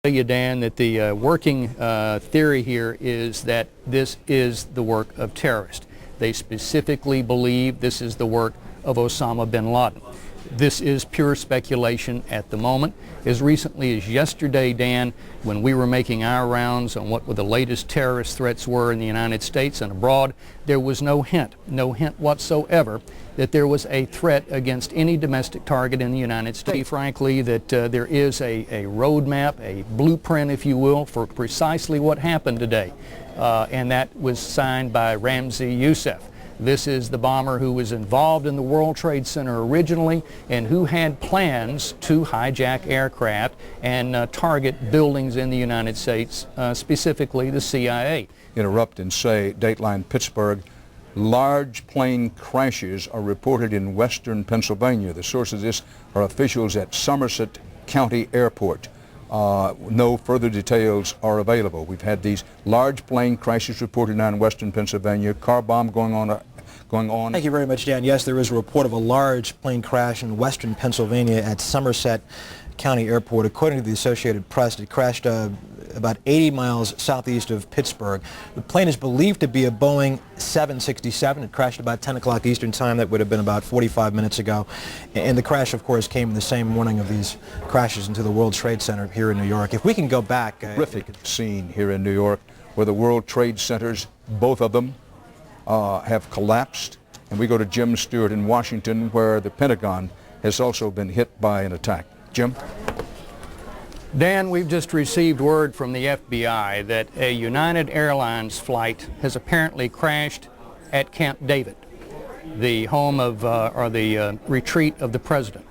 You, Dan, that the working theory here is that this is the work of terrorists. They specifically believe this is the work of Osama bin Laden. This is pure speculation at the moment. As recently as yesterday, Dan, when we were making our rounds on what the latest terrorist threats were in the United States and abroad, there was no hint whatsoever that there was a threat against any domestic target in the United States. Frankly, that there is a roadmap, a blueprint, if you will, for precisely what happened today. And that was signed by Ramzi Youssef. This is the bomber who was involved in the World Trade Center originally and who had plans to hijack aircraft and target buildings in the United States, specifically the CIA. Interrupt and say, Dateline Pittsburgh, large plane crashes are reported in western Pennsylvania. The source of this are officials at Somerset County Airport. No further details are available. We've had these large plane crashes reported now in western Pennsylvania, car bomb going on. Thank you very much, Dan. Yes, there is a report of a large plane crash in western Pennsylvania at Somerset County Airport. According to the Associated Press, it crashed about 80 miles southeast of Pittsburgh. The plane is believed to be a Boeing 767. It crashed about 10 o'clock Eastern Time. That would have been about 45 minutes ago. And the crash, of course, came the same morning of these crashes into the World Trade Center here in New York. If we can go back... Terrific scene here in New York where the World Trade Centers, both of them, have collapsed. And we go to Jim Stewart in Washington, where the Pentagon has also been hit by an attack. Jim? Dan, we've just received word from the FBI that a United Airlines flight has apparently crashed at Camp David, the home of, or the retreat of the president.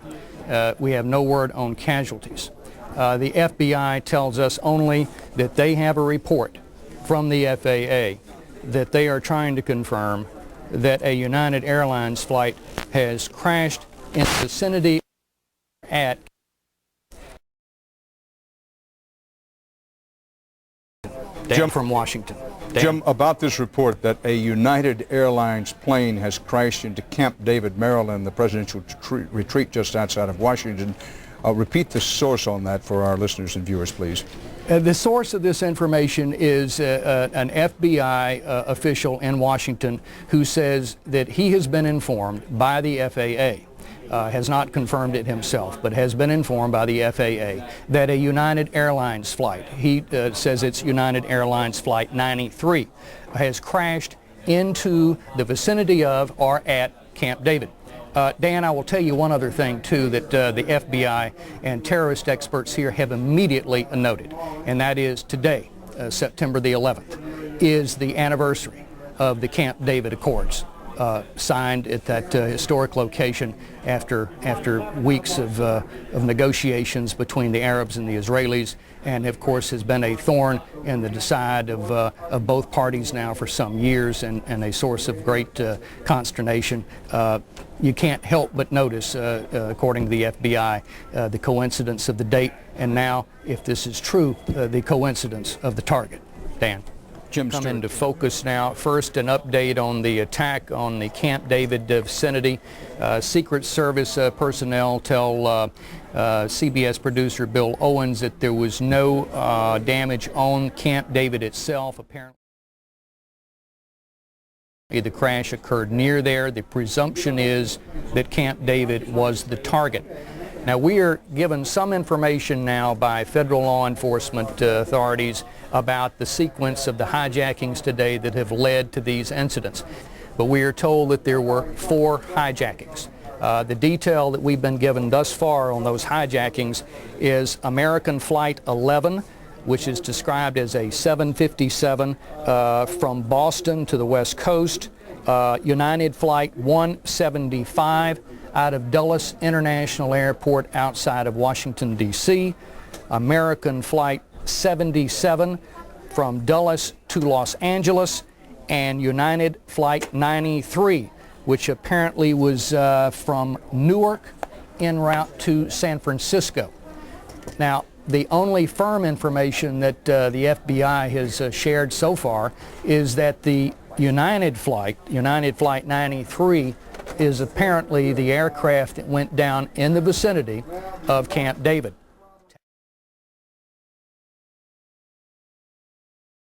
We have no word on casualties. The FBI tells us only that they have a report from the FAA that they are trying to confirm that a United Airlines flight has crashed in the vicinity at Jim from Washington. Dan. Jim, about this report that a United Airlines plane has crashed into Camp David, Maryland, the presidential retreat just outside of Washington. Repeat the source on that for our listeners and viewers, please. The source of this information is an FBI official in Washington who says that he has been informed by the FAA. Has not confirmed it himself, but has been informed by the FAA that a United Airlines flight, he says it's United Airlines Flight 93, has crashed into the vicinity of or at Camp David. Dan, I will tell you one other thing, too, that the FBI and terrorist experts here have immediately noted, and that is today, September the 11th, is the anniversary of the Camp David Accords. Signed at that historic location after weeks of negotiations between the Arabs and the Israelis, and of course has been a thorn in the side of both parties now for some years, and a source of great consternation. You can't help but notice, according to the FBI, the coincidence of the date, and now, if this is true, the coincidence of the target. Dan. Jim Come Stewart. into focus now. First, an update on the attack on the Camp David vicinity. Secret Service personnel tell CBS producer Bill Owens that there was no damage on Camp David itself. Apparently, the crash occurred near there. The presumption is that Camp David was the target. Now, we are given some information now by federal law enforcement authorities about the sequence of the hijackings today that have led to these incidents. But we are told that there were 4 hijackings. The detail that we've been given thus far on those hijackings is American Flight 11, which is described as a 757 from Boston to the West Coast, United Flight 175 out of Dulles International Airport outside of Washington, D.C., American Flight 77 from Dulles to Los Angeles, and United Flight 93, which apparently was from Newark en route to San Francisco. Now, the only firm information that the FBI has shared so far is that the United Flight 93, is apparently the aircraft that went down in the vicinity of Camp David.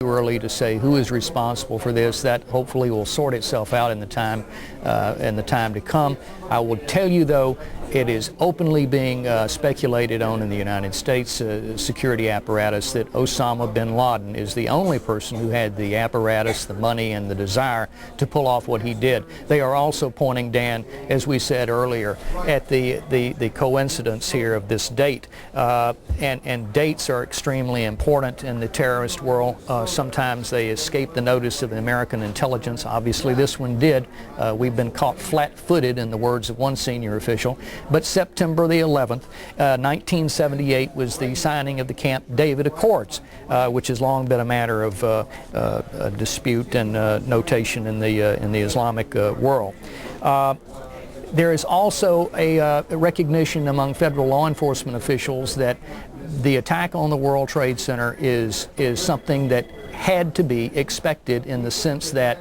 Too early to say who is responsible for this. That hopefully will sort itself out in the time to come. I will tell you, though, it is openly being speculated on in the United States security apparatus that Osama bin Laden is the only person who had the apparatus, the money, and the desire to pull off what he did. They are also pointing, Dan, as we said earlier, at the coincidence here of this date. And dates are extremely important in the terrorist world. Sometimes they escape the notice of the American intelligence. Obviously, this one did. We've been caught flat-footed, in the words of one senior official. But September the 11th, 1978 was the signing of the Camp David Accords, which has long been a matter of dispute and notation in the Islamic world. There is also a recognition among federal law enforcement officials that the attack on the World Trade Center is something that had to be expected, in the sense that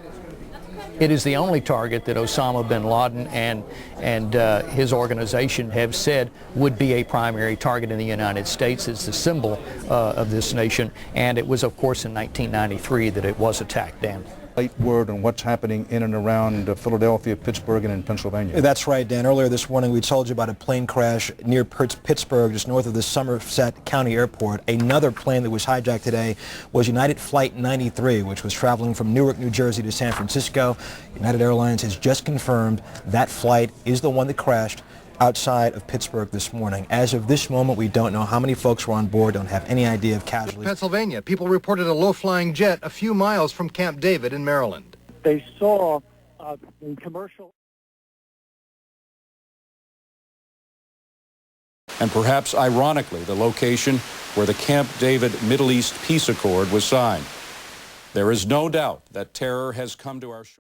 it is the only target that Osama bin Laden and his organization have said would be a primary target in the United States. It's the symbol of this nation, and it was, of course, in 1993 that it was attacked, Dan. Late word on what's happening in and around Philadelphia, Pittsburgh, and in Pennsylvania. That's right, Dan. Earlier this morning we told you about a plane crash near Pittsburgh, just north of the Somerset County Airport. Another plane that was hijacked today was United Flight 93, which was traveling from Newark, New Jersey to San Francisco. United Airlines has just confirmed that flight is the one that crashed outside of Pittsburgh this morning. As of this moment, we don't know how many folks were on board, don't have any idea of casualties. Pennsylvania, people reported a low-flying jet a few miles from Camp David in Maryland. They saw in commercial... And perhaps ironically, the location where the Camp David Middle East Peace Accord was signed. There is no doubt that terror has come to our shores.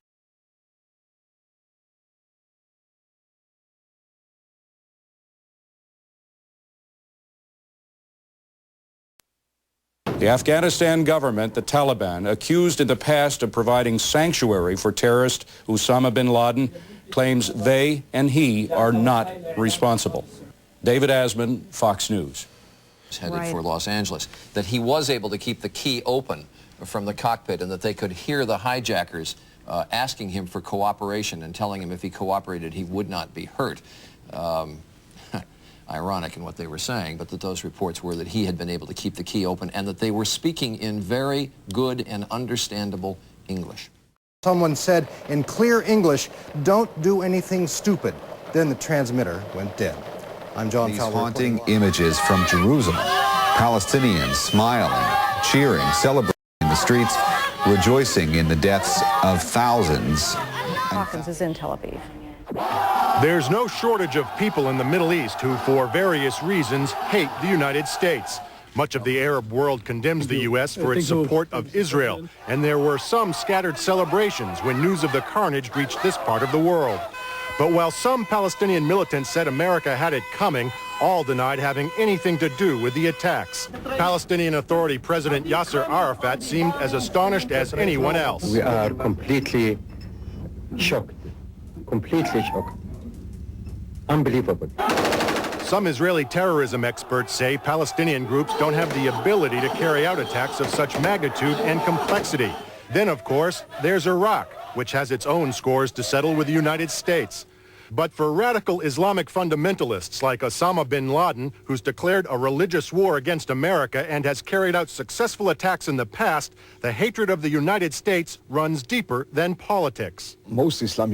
The Afghanistan government, the Taliban, accused in the past of providing sanctuary for terrorist Osama bin Laden, claims they and he are not responsible. David Asman, Fox News. Headed for Los Angeles, that he was able to keep the key open from the cockpit and that they could hear the hijackers asking him for cooperation and telling him if he cooperated he would not be hurt. Ironic in what they were saying, but that those reports were that he had been able to keep the key open and that they were speaking in very good and understandable English. Someone said in clear English, "Don't do anything stupid." Then the transmitter went dead. I'm John These Fowler. haunting images from Jerusalem. Palestinians smiling, cheering, celebrating in the streets, rejoicing in the deaths of thousands. Hawkins is in Tel Aviv. There's no shortage of people in the Middle East who, for various reasons, hate the United States. Much of the Arab world condemns the U.S. for its support of Israel, and there were some scattered celebrations when news of the carnage reached this part of the world. But while some Palestinian militants said America had it coming, all denied having anything to do with the attacks. Palestinian Authority President Yasser Arafat seemed as astonished as anyone else. We are completely shocked. Completely shocked. Unbelievable. Some Israeli terrorism experts say Palestinian groups don't have the ability to carry out attacks of such magnitude and complexity. Then, of course, there's Iraq, which has its own scores to settle with the United States. But for radical Islamic fundamentalists like Osama bin Laden, who's declared a religious war against America and has carried out successful attacks in the past, the hatred of the United States runs deeper than politics. Most Islamic